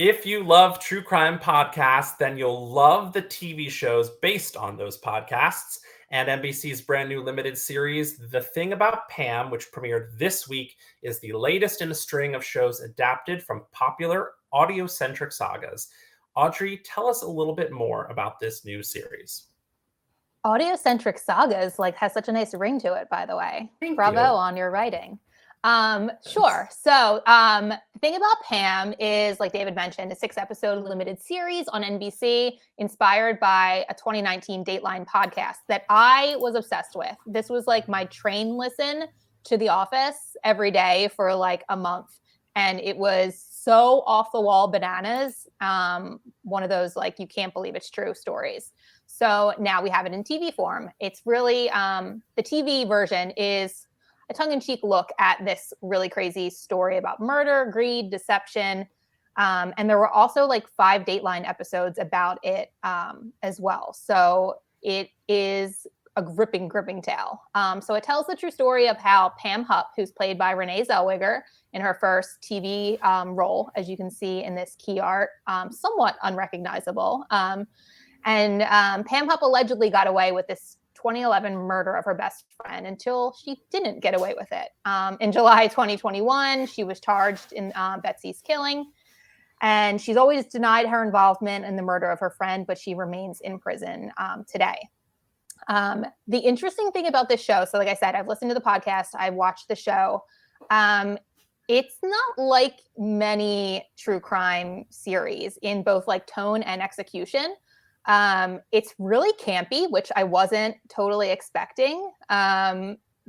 If you love true crime podcasts, then you'll love the TV shows based on those podcasts. And NBC's brand new limited series, The Thing About Pam, which premiered this week, is the latest in a string of shows adapted from popular audio-centric sagas. Audrey, tell us a little bit more about this new series. Audio-centric sagas has such a nice ring to it, by the way. Bravo on your writing. Sure. So the thing about Pam is, like David mentioned, a 6-episode limited series on NBC inspired by a 2019 Dateline podcast that I was obsessed with. This was like my train listen to The Office every day for like a month. And it was so off the wall bananas. One of those like, you can't believe it's true stories. So now we have it in TV form. It's really, the TV version is a tongue-in-cheek look at this really crazy story about murder, greed, deception. And there were also like 5 Dateline episodes about it as well. So it is a gripping tale. So it tells the true story of how Pam Hupp, who's played by Renee Zellweger in her first TV role, as you can see in this key art, somewhat unrecognizable. And Pam Hupp allegedly got away with this 2011 murder of her best friend until she didn't get away with it. In July 2021, she was charged in Betsy's killing, and she's always denied her involvement in the murder of her friend, but she remains in prison today. The interesting thing about this show, so like I said, I've listened to the podcast, I've watched the show. It's not like many true crime series in both like tone and execution. It's really campy, which I wasn't totally expecting,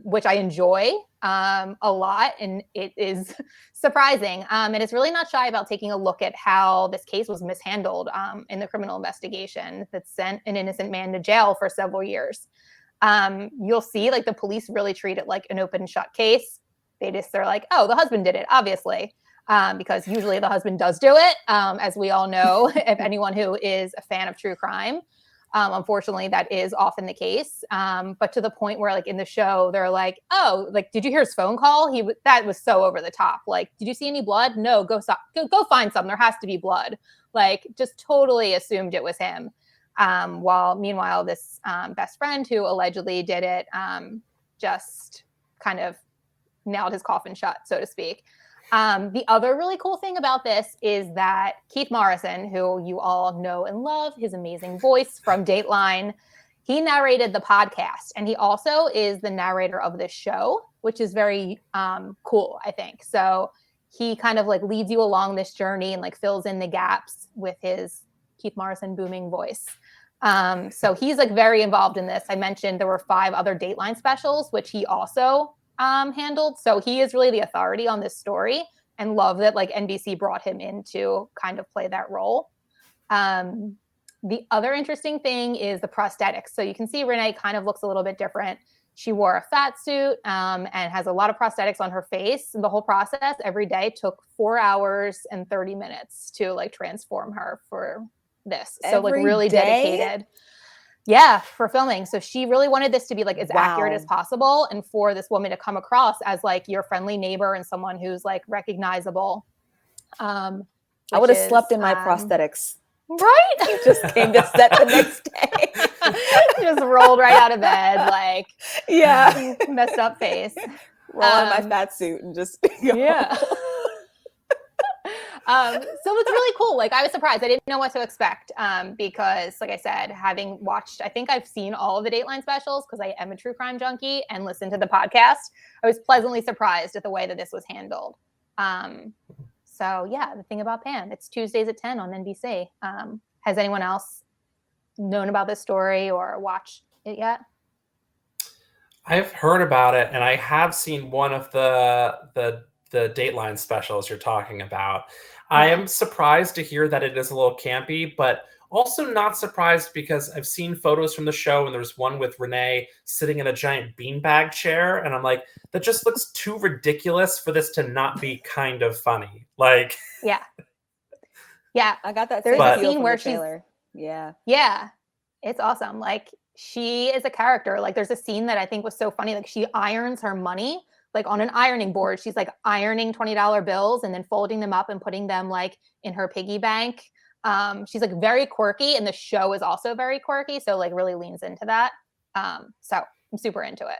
which I enjoy a lot, and it is surprising. And it's really not shy about taking a look at how this case was mishandled in the criminal investigation that sent an innocent man to jail for several years. You'll see like the police really treat it like an open and shut case. They're like, oh, the husband did it, obviously. Because usually the husband does do it, as we all know, if anyone who is a fan of true crime. Unfortunately, that is often the case. But to the point where, like in the show, they're like, "Oh, like, did you hear his phone call? That was so over the top. Like, did you see any blood? No, go find some. There has to be blood." Like, just totally assumed it was him. Meanwhile, this best friend who allegedly did it just kind of nailed his coffin shut, so to speak. The other really cool thing about this is that Keith Morrison, who you all know and love, his amazing voice from Dateline, he narrated the podcast, and he also is the narrator of this show, which is very cool, I think. So he kind of like leads you along this journey and like fills in the gaps with his Keith Morrison booming voice. So he's like very involved in this. I mentioned there were 5 other Dateline specials, which he also handled. So he is really the authority on this story, and love that like NBC brought him in to kind of play that role. The other interesting thing is the prosthetics. So you can see Renee kind of looks a little bit different. She wore a fat suit and has a lot of prosthetics on her face. And the whole process every day took 4 hours and 30 minutes to like transform her for this. So like really dedicated. Yeah, for filming. So she really wanted this to be like as accurate as possible, and for this woman to come across as like your friendly neighbor and someone who's like recognizable. I would have slept in my prosthetics. Right? You just came to set the next day. Just rolled right out of bed, like messed up face. Roll out of my fat suit and just go. Yeah. So it's really cool. Like I was surprised. I didn't know what to expect because, like I said, having watched, I think I've seen all of the Dateline specials because I am a true crime junkie and listened to the podcast. I was pleasantly surprised at the way that this was handled. So yeah, The Thing About Pam. It's Tuesdays at 10 on NBC. Has anyone else known about this story or watched it yet? I've heard about it, and I have seen one of the Dateline specials you're talking about. I am surprised to hear that it is a little campy, but also not surprised because I've seen photos from the show, and there's one with Renee sitting in a giant beanbag chair, and I'm like, that just looks too ridiculous for this to not be kind of funny. Like, yeah, I got that. There's a scene where she's, yeah, it's awesome. Like she is a character. Like there's a scene that I think was so funny. Like she irons her money like on an ironing board. She's like ironing $20 bills and then folding them up and putting them like in her piggy bank. She's like very quirky, and the show is also very quirky. So like really leans into that. So I'm super into it.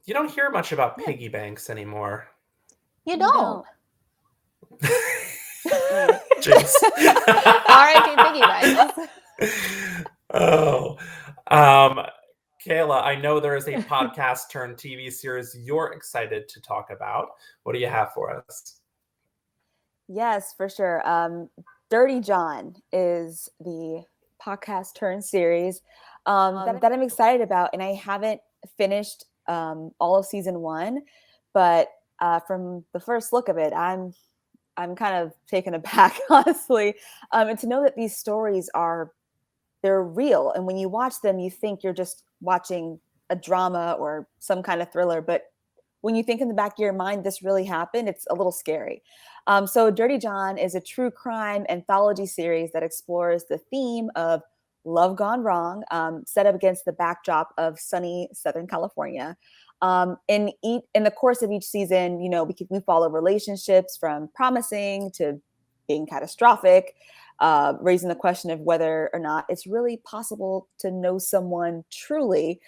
You don't hear much about piggy banks anymore. You don't. Jinx. R.I.P. piggy banks. Oh, Kayla, I know there is a podcast turned TV series you're excited to talk about. What do you have for us? Yes, for sure. Dirty John is the podcast turned series that I'm excited about, and I haven't finished all of season 1, but from the first look of it, I'm kind of taken aback, honestly, and to know that these stories they're real, and when you watch them, you think you're just watching a drama or some kind of thriller, but when you think in the back of your mind this really happened, it's a little scary. So Dirty John is a true crime anthology series that explores the theme of love gone wrong, set up against the backdrop of sunny Southern California. In the course of each season, we follow relationships from promising to being catastrophic, raising the question of whether or not it's really possible to know someone truly,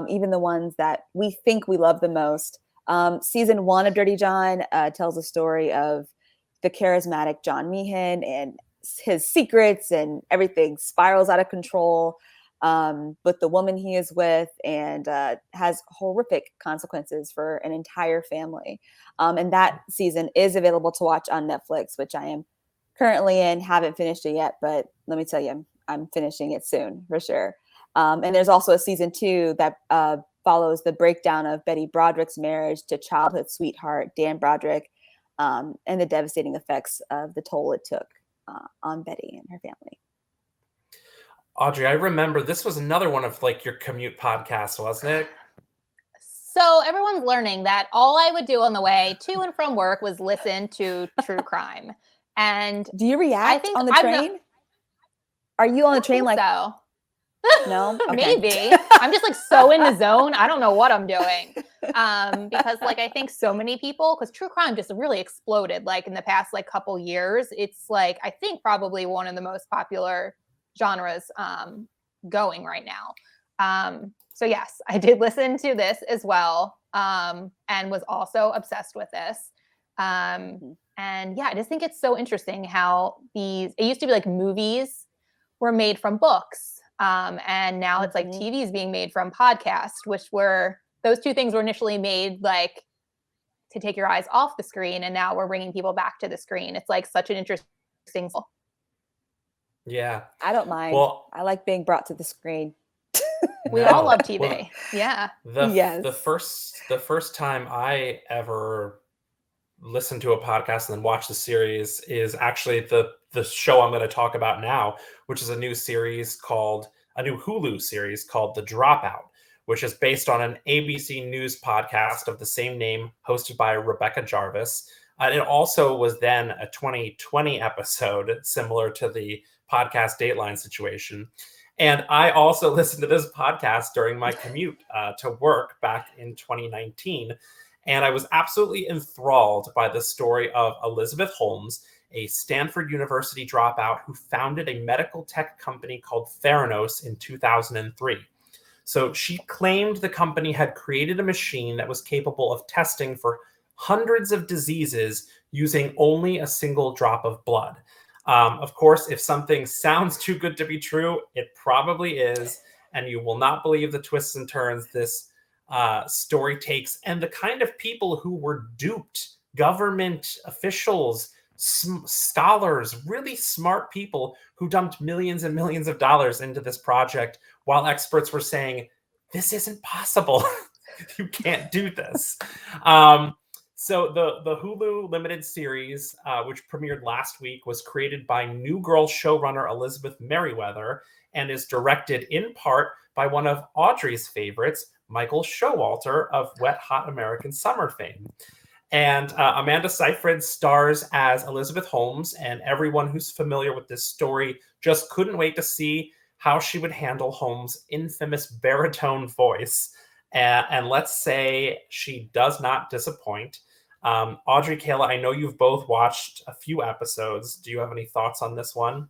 even the ones that we think we love the most. Season 1 of Dirty John tells a story of the charismatic John Meehan and his secrets, and everything spirals out of control with the woman he is with, and has horrific consequences for an entire family. And that season is available to watch on Netflix, which I am currently in. Haven't finished it yet, but let me tell you, I'm finishing it soon for sure. And there's also a season 2 that follows the breakdown of Betty Broderick's marriage to childhood sweetheart Dan Broderick, and the devastating effects of the toll it took on Betty and her family. Audrey, I remember this was another one of like your commute podcasts, wasn't it? So everyone's learning that all I would do on the way to and from work was listen to true crime. And do you react on the train? Are you on the train like so? No? Okay. Maybe. I'm just like so in the zone. I don't know what I'm doing. Because like I think so many people, because true crime just really exploded like in the past like couple years. It's like I think probably one of the most popular genres going right now. So yes, I did listen to this as well, and was also obsessed with this. And yeah, I just think it's so interesting how it used to be like movies were made from books. And now it's like TV's being made from podcasts, which those two things were initially made like to take your eyes off the screen. And now we're bringing people back to the screen. It's like such an interesting. Yeah. I don't mind. Well, I like being brought to the screen. We all love TV. Well, yeah. The first time I ever listened to a podcast and then watched the series is actually the show I'm going to talk about now, which is a new Hulu series called The Dropout, which is based on an ABC News podcast of the same name, hosted by Rebecca Jarvis. It also was then a 2020 episode, similar to the podcast Dateline situation. And I also listened to this podcast during my commute to work back in 2019. And I was absolutely enthralled by the story of Elizabeth Holmes, a Stanford University dropout who founded a medical tech company called Theranos in 2003. So she claimed the company had created a machine that was capable of testing for hundreds of diseases using only a single drop of blood. Of course, if something sounds too good to be true, it probably is, and you will not believe the twists and turns this story takes, and the kind of people who were duped, government officials, scholars, really smart people who dumped millions and millions of dollars into this project while experts were saying, this isn't possible. You can't do this. So the Hulu limited series, which premiered last week, was created by New Girl showrunner Elizabeth Merriweather and is directed in part by one of Audrey's favorites, Michael Showalter of Wet Hot American Summer fame. And Amanda Seyfried stars as Elizabeth Holmes, and everyone who's familiar with this story just couldn't wait to see how she would handle Holmes' infamous baritone voice. and let's say she does not disappoint. Audrey, Kayla, I know you've both watched a few episodes. Do you have any thoughts on this one?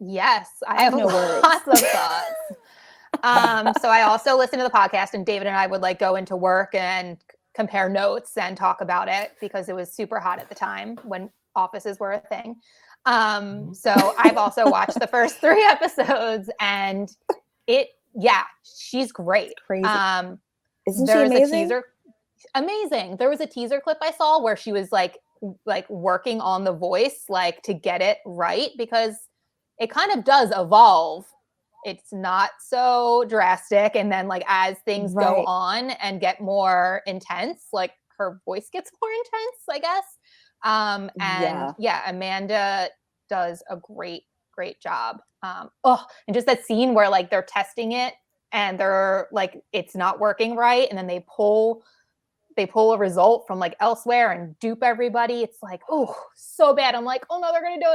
Yes, I have No worries. lots of thoughts. So I also listen to the podcast, and David and I would like go into work and compare notes and talk about it because it was super hot at the time when offices were a thing. So I've also watched the first 3 episodes, and she's great. Crazy. Isn't she There's a amazing? teaser. Amazing. There was a teaser clip I saw where she was like working on the voice, like to get it right, because it kind of does evolve. It's not so drastic. And then like as things go Right. on and get more intense, like her voice gets more intense, I guess. And Amanda does a great job. And just that scene where like they're testing it and they're like, it's not working right. And then they pull a result from like elsewhere and dupe everybody. It's like, oh, so bad. I'm like, oh no, they're going to do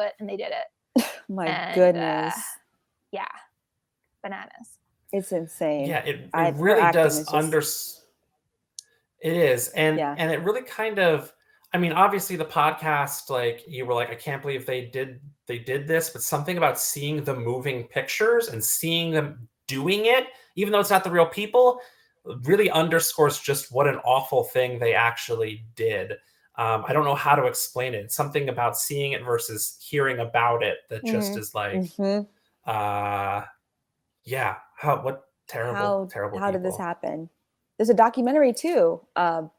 it. And they did it. My goodness. Yeah. Bananas. It's insane. Yeah, it really does it is. And it really kind of, I mean, obviously the podcast, like you were like, I can't believe they did this, but something about seeing the moving pictures and seeing them doing it, even though it's not the real people, really underscores just what an awful thing they actually did. I don't know how to explain it. It's something about seeing it versus hearing about it that just is like, what terrible how people. did this happen? There's a documentary too on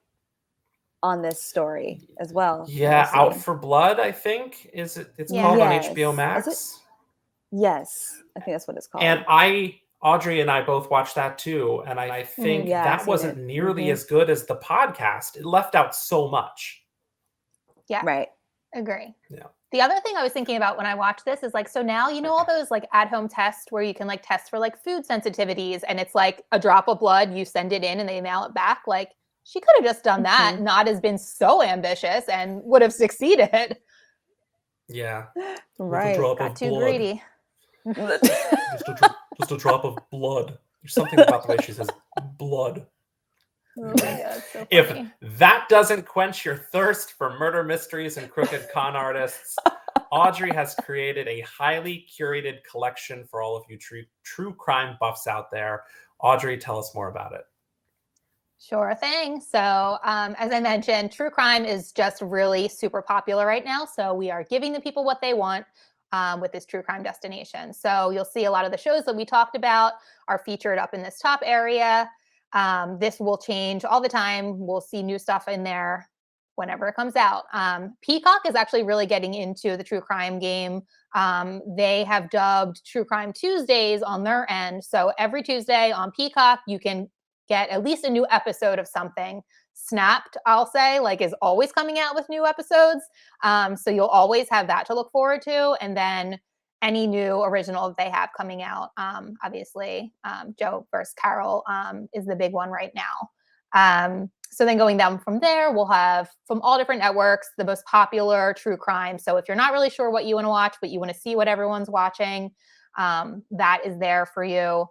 this story as well. Yeah, Out for Blood, I think it's called on HBO Max. Yes, I think that's what it's called. And Audrey and I both watched that too, and I think that wasn't nearly as good as the podcast. It left out so much. Yeah, right. Agree. Yeah. The other thing I was thinking about when I watched this is like, so now you know all those like at-home tests where you can like test for like food sensitivities, and it's like a drop of blood, you send it in and they mail it back. Like she could have just done that, not as been so ambitious, and would have succeeded. Yeah. Right. Got too greedy. Just a drop of blood. There's something about the way she says blood. Oh my God, so funny. If that doesn't quench your thirst for murder mysteries and crooked con artists, Audrey has created a highly curated collection for all of you true crime buffs out there. Audrey, tell us more about it. Sure thing. So as I mentioned, true crime is just really super popular right now. So we are giving the people what they want with this true crime destination. So you'll see a lot of the shows that we talked about are featured up in this top area. This will change all the time. We'll see new stuff in there whenever it comes out. Peacock is actually really getting into the true crime game. They have dubbed True Crime Tuesdays on their end. So every Tuesday on Peacock, you can get at least a new episode of something. Snapped, I'll say, like is always coming out with new episodes. So you'll always have that to look forward to. And then any new original that they have coming out. Obviously, Joe versus Carol is the big one right now. So then going down from there, we'll have from all different networks, the most popular true crime. So if you're not really sure what you want to watch, but you want to see what everyone's watching, that is there for you.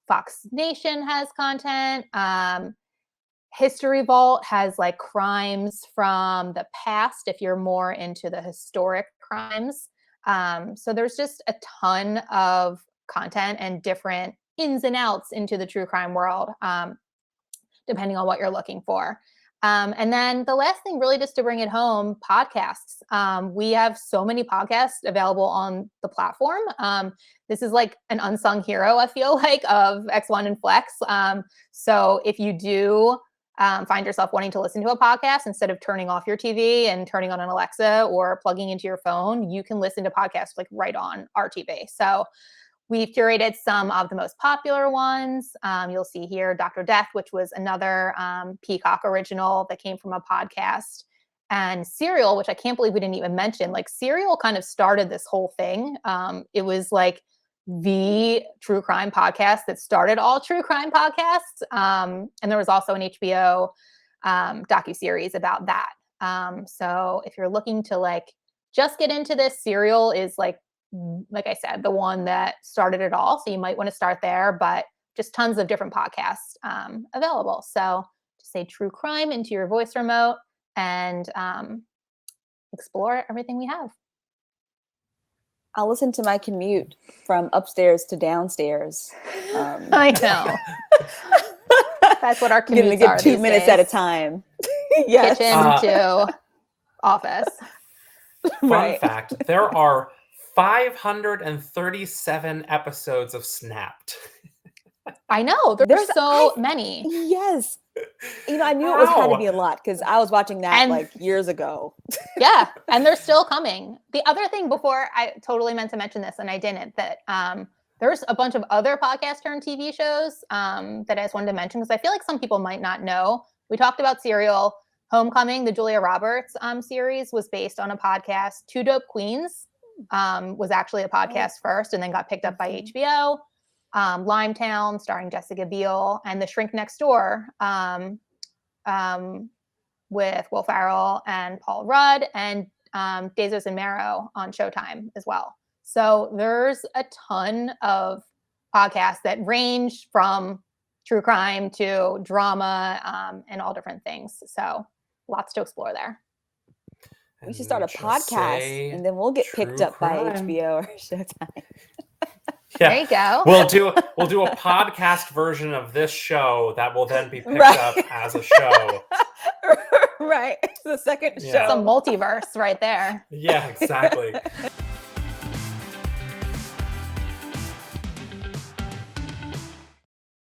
Fox Nation has content. History Vault has like crimes from the past if you're more into the historic crimes. So there's just a ton of content and different ins and outs into the true crime world, depending on what you're looking for. And then the last thing, really just to bring it home, podcasts. We have so many podcasts available on the platform. This is like an unsung hero, I feel like, of X1 and Flex. So if you do find yourself wanting to listen to a podcast instead of turning off your TV and turning on an Alexa or plugging into your phone, you can listen to podcasts like right on our TV. So we've curated some of the most popular ones. You'll see here Dr. Death, which was another Peacock original that came from a podcast. And Serial, which I can't believe we didn't even mention. Like Serial kind of started this whole thing. It was like the true crime podcast that started all true crime podcasts. And there was also an HBO docuseries about that. So if you're looking to like just get into this, Serial is like like I said, the one that started it all. So you might want to start there, but just tons of different podcasts available. So just say true crime into your voice remote and explore everything we have. I'll listen to my commute from upstairs to downstairs. I know. That's what our commutes Gonna get are 2 these minutes days. at a time. Yes. Kitchen to office. Fun fact, there are 537 episodes of Snapped. I know. There's so many. Yes. I knew it had to be a lot because I was watching that like years ago. Yeah. And they're still coming. The other thing before, I totally meant to mention this and I didn't, that there's a bunch of other podcast turned TV shows that I just wanted to mention because I feel like some people might not know. We talked about Serial. Homecoming, the Julia Roberts series, was based on a podcast. Two Dope Queens was actually a podcast first and then got picked up by HBO. Limetown, starring Jessica Biel, and The Shrink Next Door with Will Ferrell and Paul Rudd, and Bezos and Marrow on Showtime as well. So there's a ton of podcasts that range from true crime to drama and all different things. So lots to explore there. We should start a podcast and then we'll get picked up by HBO or Showtime. Yeah. There you go. We'll do a podcast version of this show that will then be picked up as a show. Right. The second show. It's a multiverse right there. Yeah, exactly.